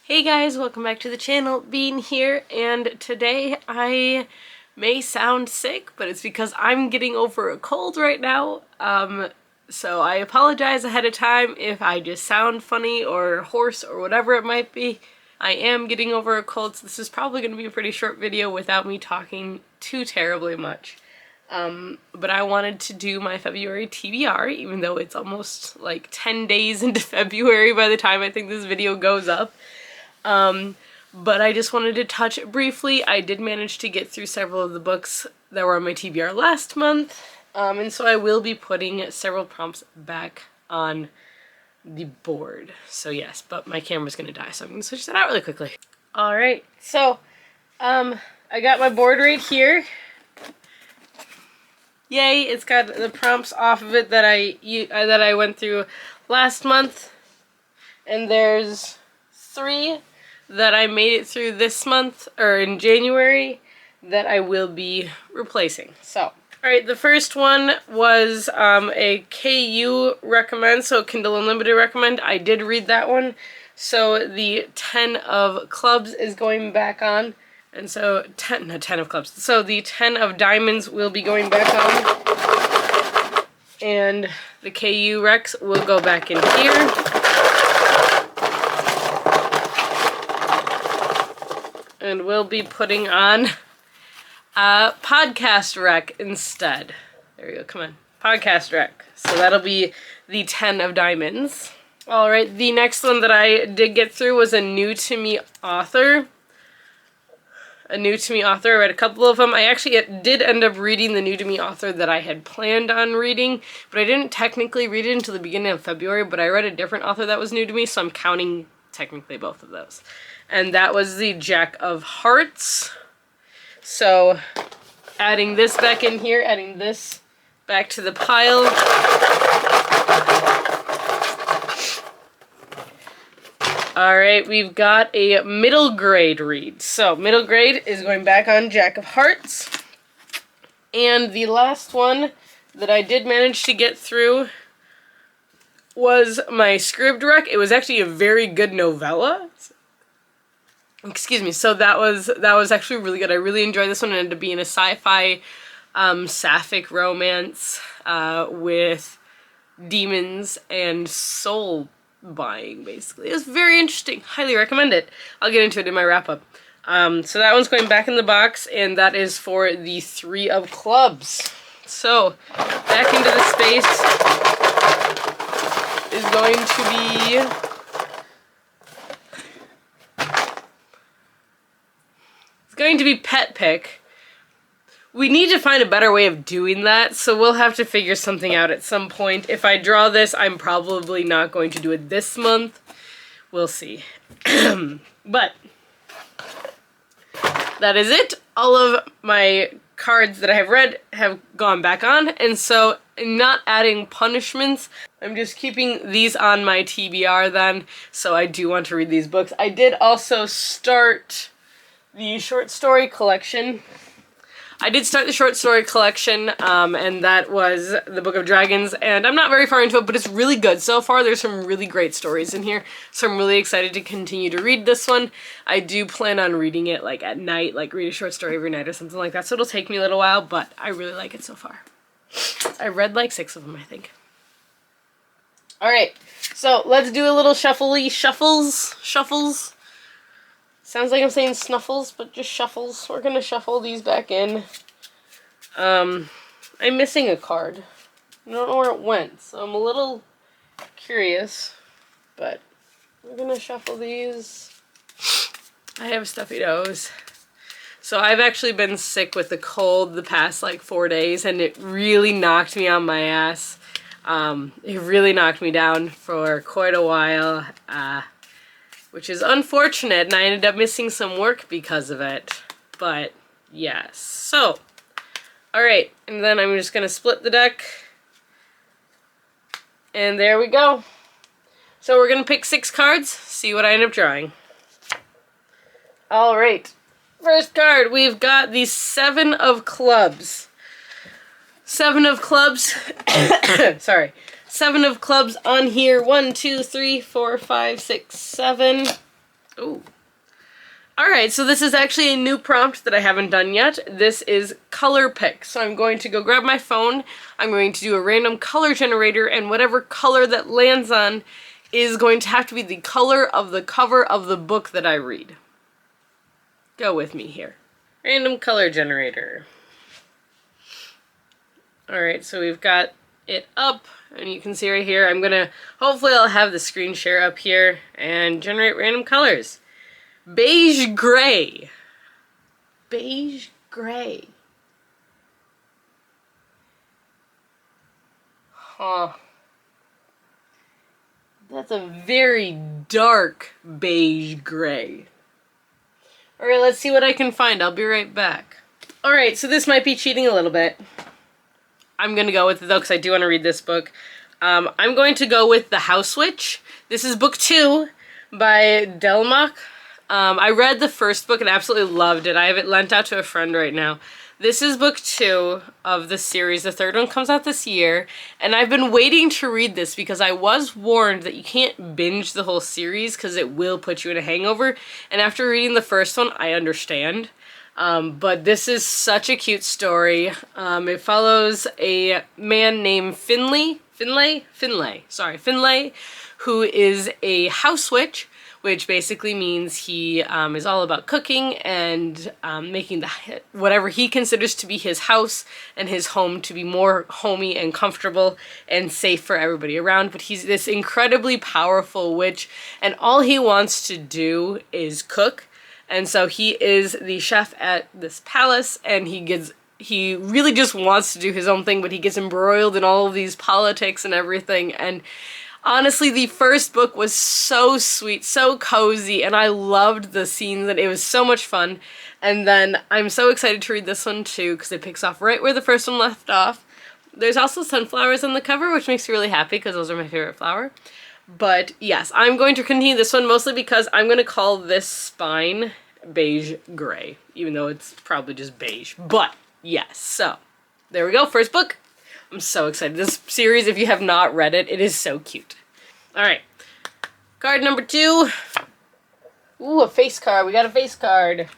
Hey guys, welcome back to the channel. Bean here, and today I may sound sick, but it's because I'm getting over a cold right now. So I apologize ahead of time if I just sound funny or hoarse or whatever it might be. I am getting over a cold, so this is probably going to be a pretty short video without me talking too terribly much. But I wanted to do my February TBR, even though it's almost like 10 days into February by the time I think this video goes up. But I just wanted to touch briefly. I did manage to get through several of the books that were on my TBR last month, and so I will be putting several prompts back on the board. So yes, but my camera's gonna die, so I'm gonna switch that out really quickly. Alright, so, I got my board right here. Yay, it's got the prompts off of it that I went through last month, and there's 3 that I made it through this month, or in January, that I will be replacing. So, alright, the first one was a KU recommend, so Kindle Unlimited recommend. I did read that one. So the 10 of clubs is going back on. And so, 10 of clubs. So the 10 of diamonds will be going back on. And the KU Rex will go back in here. And we'll be putting on Podcast Rec instead. There you go, come on. Podcast Rec. So that'll be the 10 of diamonds. Alright, the next one that I did get through was a new to me author. I read a couple of them. I actually did end up reading the new to me author that I had planned on reading, but I didn't technically read it until the beginning of February, but I read a different author that was new to me, so I'm counting technically both of those. And that was the Jack of Hearts. So, adding this back in here, adding this back to the pile. Alright, we've got a middle grade read. So, middle grade is going back on Jack of Hearts. And the last one that I did manage to get through was my Scribd Rec. It was actually a very good novella. Excuse me, so that was actually really good. I really enjoyed this one. It ended up being a sci-fi sapphic romance with demons and soul buying, basically. It was very interesting. Highly recommend it. I'll get into it in my wrap-up. So that one's going back in the box, and that is for the 3 of clubs. So, back into the space is going to be Pet Pick. We need to find a better way of doing that, so we'll have to figure something out at some point. If I draw this, I'm probably not going to do it this month. We'll see. But that is it. All of my cards that I have read have gone back on, and so I'm not adding punishments. I'm just keeping these on my TBR then, so I do want to read these books. I did also start the short story collection. I did start the short story collection, and that was the Book of Dragons, and I'm not very far into it, but it's really good. So far, there's some really great stories in here, so I'm really excited to continue to read this one. I do plan on reading it, like, at night, like, read a short story every night or something like that, so it'll take me a little while, but I really like it so far. I read, like, 6 of them, I think. Alright, so let's do a little shuffles. Sounds like I'm saying snuffles, but just shuffles. We're gonna shuffle these back in. I'm missing a card. I don't know where it went, so I'm a little curious. But we're gonna shuffle these. I have stuffy nose. So I've actually been sick with the cold the past like 4 days, and it really knocked me on my ass. It really knocked me down for quite a while. Which is unfortunate, and I ended up missing some work because of it. But, yes. So, alright, and then I'm just gonna split the deck. And there we go. So we're gonna pick 6 cards, see what I end up drawing. Alright, first card, we've got the 7 of clubs. 7 of clubs, sorry. 7 of clubs on here. 1, 2, 3, 4, 5, 6, 7. Ooh. Alright, so this is actually a new prompt that I haven't done yet. This is color pick. So I'm going to go grab my phone, I'm going to do a random color generator, and whatever color that lands on is going to have to be the color of the cover of the book that I read. Go with me here. Random color generator. Alright, so we've got it up, and you can see right here, hopefully I'll have the screen share up here, and generate random colors. Beige gray. Beige gray. Huh. That's a very dark beige gray. Alright, let's see what I can find. I'll be right back. Alright, so this might be cheating a little bit. I'm gonna go with it though, because I do want to read this book. I'm going to go with The House Witch. This is book 2 by Delmach. I read the first book and absolutely loved it. I have it lent out to a friend right now. This is book 2 of the series. The third one comes out this year, and I've been waiting to read this because I was warned that you can't binge the whole series because it will put you in a hangover, and after reading the first one, I understand. But this is such a cute story. It follows a man named Finlay, who is a house witch, which basically means he is all about cooking and making whatever he considers to be his house and his home to be more homey and comfortable and safe for everybody around. But he's this incredibly powerful witch, and all he wants to do is cook. And so he is the chef at this palace, and he really just wants to do his own thing, but he gets embroiled in all of these politics and everything. And honestly, the first book was so sweet, so cozy, and I loved the scenes, and it was so much fun. And then I'm so excited to read this one too, because it picks off right where the first one left off. There's also sunflowers on the cover, which makes me really happy, because those are my favorite flower. But yes, I'm going to continue this one mostly because I'm going to call this spine beige gray, even though it's probably just beige. But yes, so there we go, first book. I'm so excited. This series, if you have not read it, it is so cute. Alright, card number 2. Ooh, a face card. We got a face card.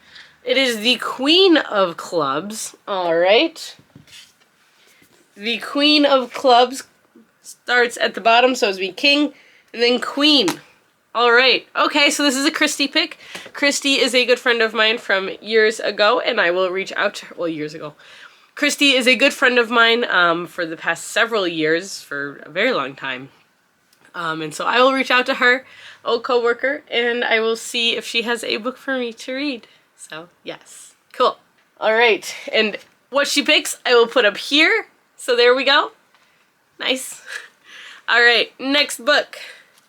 It is the Queen of Clubs. Alright. The Queen of Clubs starts at the bottom, so it's be King, and then Queen. Alright, okay, so this is a Christy pick. Christy is a good friend of mine from years ago, and I will reach out to her, well, years ago. Christy is a good friend of mine for the past several years, for a very long time. And so I will reach out to her, old coworker, and I will see if she has a book for me to read. So, yes. Cool. Alright, and what she picks, I will put up here. So there we go. Nice. Alright, next book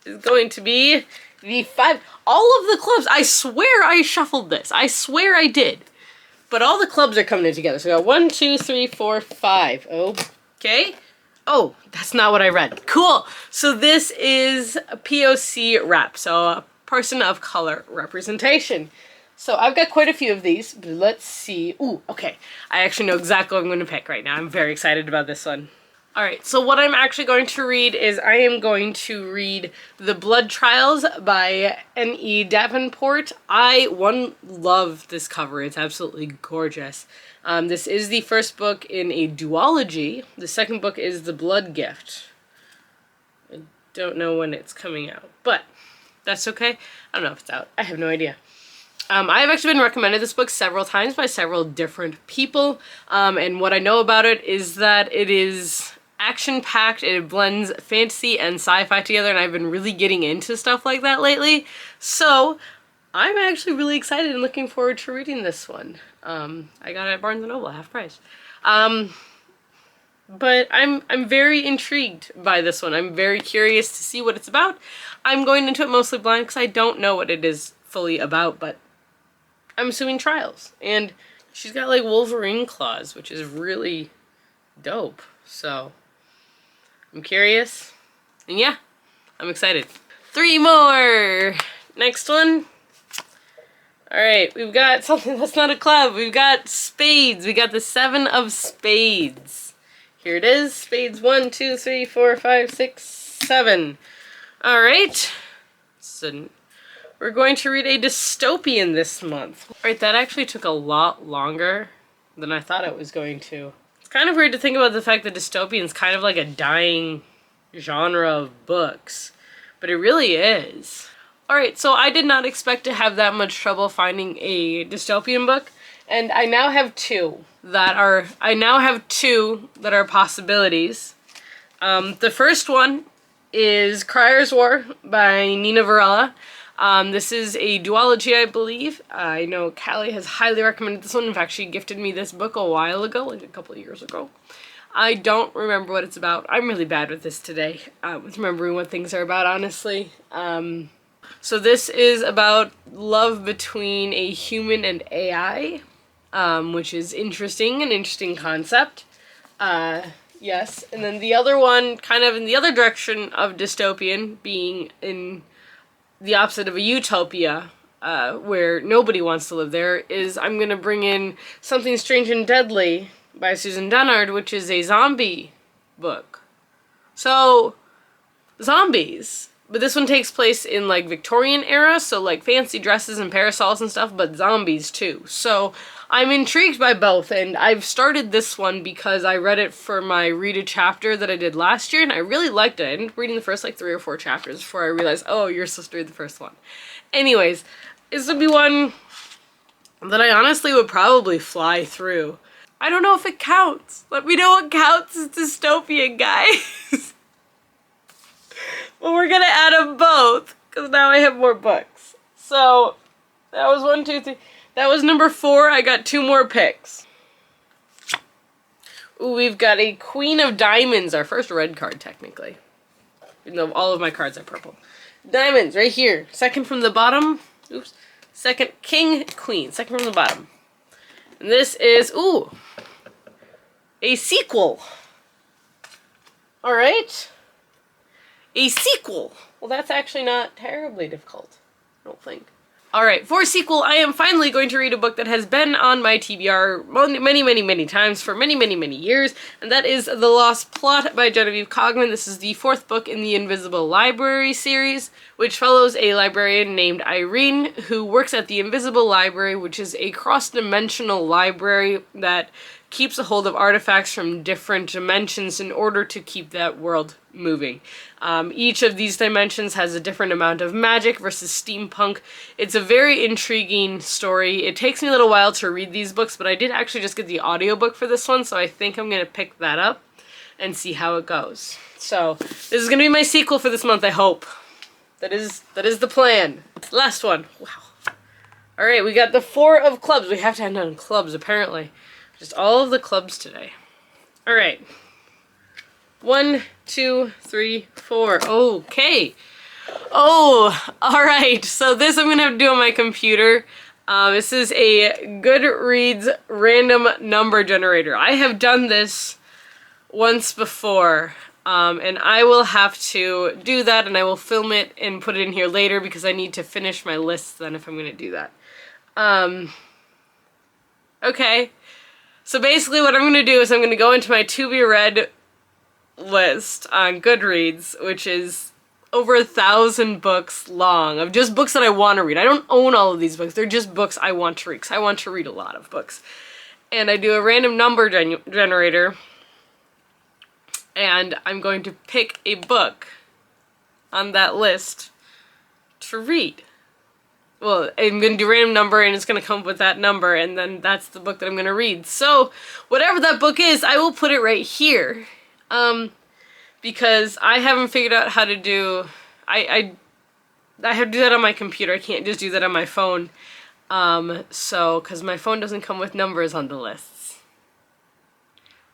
is going to be the 5. All of the clubs. I swear I shuffled this. I swear I did. But all the clubs are coming in together. So we got 1, 2, 3, 4, 5. Okay. Oh, that's not what I read. Cool. So this is a POC rep. So a person of color representation. So I've got quite a few of these. But let's see. Ooh, okay. I actually know exactly what I'm going to pick right now. I'm very excited about this one. Alright, so what I'm actually going to read is I am going to read The Blood Trials by N.E. Davenport. I love this cover. It's absolutely gorgeous. This is the first book in a duology. The second book is The Blood Gift. I don't know when it's coming out, but that's okay. I don't know if it's out. I have no idea. I have actually been recommended this book several times by several different people, and what I know about it is that it is action-packed. It blends fantasy and sci-fi together, and I've been really getting into stuff like that lately. So I'm actually really excited and looking forward to reading this one. I got it at Barnes & Noble, half price. But I'm very intrigued by this one. I'm very curious to see what it's about. I'm going into it mostly blind because I don't know what it is fully about, but I'm assuming trials. And she's got like Wolverine claws, which is really dope. So I'm curious, and yeah, I'm excited. 3 more! Next one. Alright, we've got something that's not a club. We've got spades. We got the 7 of spades. Here it is. Spades 1, 2, 3, 4, 5, 6, 7. Alright. It's a We're going to read a dystopian this month. Right, that actually took a lot longer than I thought it was going to. It's kind of weird to think about the fact that dystopian is kind of like a dying genre of books, but it really is. Alright, so I did not expect to have that much trouble finding a dystopian book, and I now have two that are possibilities. The first one is Crier's War by Nina Varela. This is a duology, I believe. I know Callie has highly recommended this one. In fact, she gifted me this book a while ago, like a couple of years ago. I don't remember what it's about. I'm really bad with this today, with remembering what things are about, honestly. So this is about love between a human and AI, which is interesting, an interesting concept. Yes, and then the other one, kind of in the other direction of dystopian, being in the opposite of a utopia, where nobody wants to live there, is I'm gonna bring in Something Strange and Deadly by Susan Dennard, which is a zombie book. So, zombies. But this one takes place in, like, Victorian era, so, like, fancy dresses and parasols and stuff, but zombies, too. So, I'm intrigued by both, and I've started this one because I read it for my read a chapter that I did last year, and I really liked it. I ended up reading the first, like, 3 or 4 chapters before I realized, oh, you're supposed to read the first one. Anyways, this would be one that I honestly would probably fly through. I don't know if it counts. Let me know what counts as dystopian, guys. But we're gonna add them both, because now I have more books. So, that was 1, 2, 3. That was number 4. I got 2 more picks. Ooh, we've got a Queen of Diamonds, our first red card, technically. Even though all of my cards are purple. Diamonds, right here. Second from the bottom. Oops. Second, King, Queen. Second from the bottom. And this is, ooh, a sequel. Alright. A sequel. Well, that's actually not terribly difficult, I don't think. Alright, for sequel, I am finally going to read a book that has been on my TBR many times for many years, and that is The Lost Plot by Genevieve Cogman. This is the 4th book in the Invisible Library series, which follows a librarian named Irene who works at the Invisible Library, which is a cross-dimensional library that keeps a hold of artifacts from different dimensions in order to keep that world moving. Each of these dimensions has a different amount of magic versus steampunk. It's a very intriguing story. It takes me a little while to read these books, but I did actually just get the audiobook for this one, so I think I'm going to pick that up and see how it goes. So, this is going to be my sequel for this month, I hope. That is the plan. Last one. Wow. Alright, we got the 4 of clubs. We have to end on clubs, apparently. Just all of the clubs today. Alright. 1, 2, 3, 4. Okay. Oh, alright. So this I'm going to have to do on my computer. This is a Goodreads random number generator. I have done this once before. And I will have to do that, and I will film it and put it in here later because I need to finish my list then if I'm going to do that. Okay. So basically what I'm going to do is I'm going to go into my to be read list on Goodreads, which is over 1,000 books long, of just books that I want to read. I don't own all of these books, they're just books I want to read, because I want to read a lot of books. And I do a random number generator, and I'm going to pick a book on that list to read. Well, I'm going to do a random number, and it's going to come up with that number, and then that's the book that I'm going to read. So, whatever that book is, I will put it right here. Because I haven't figured out how to do... I have to do that on my computer. I can't just do that on my phone. Because my phone doesn't come with numbers on the lists.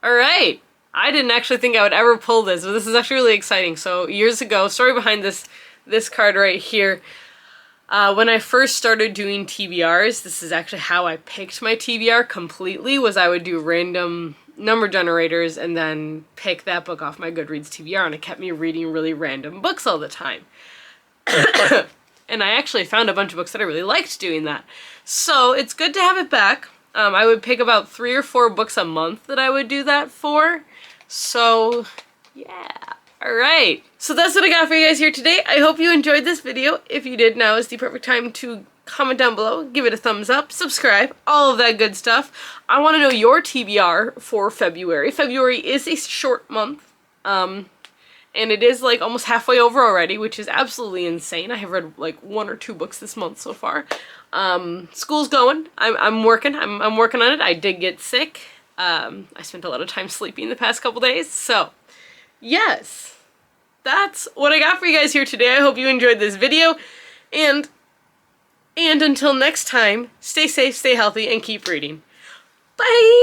Alright! I didn't actually think I would ever pull this, but this is actually really exciting. So, years ago, story behind this card right here. When I first started doing TBRs, this is actually how I picked my TBR completely, was I would do random number generators and then pick that book off my Goodreads TBR, and it kept me reading really random books all the time. And I actually found a bunch of books that I really liked doing that. So it's good to have it back. I would pick about 3 or 4 books a month that I would do that for. So, yeah. Alright, so that's what I got for you guys here today. I hope you enjoyed this video. If you did, now is the perfect time to comment down below, give it a thumbs up, subscribe, all of that good stuff. I want to know your TBR for February. February is a short month, and it is like almost halfway over already, which is absolutely insane. I have read like 1 or 2 books this month so far. School's going. I'm working on it. I did get sick. I spent a lot of time sleeping the past couple days, so yes, that's what I got for you guys here today. I hope you enjoyed this video, and until next time, stay safe, stay healthy, and keep reading. Bye!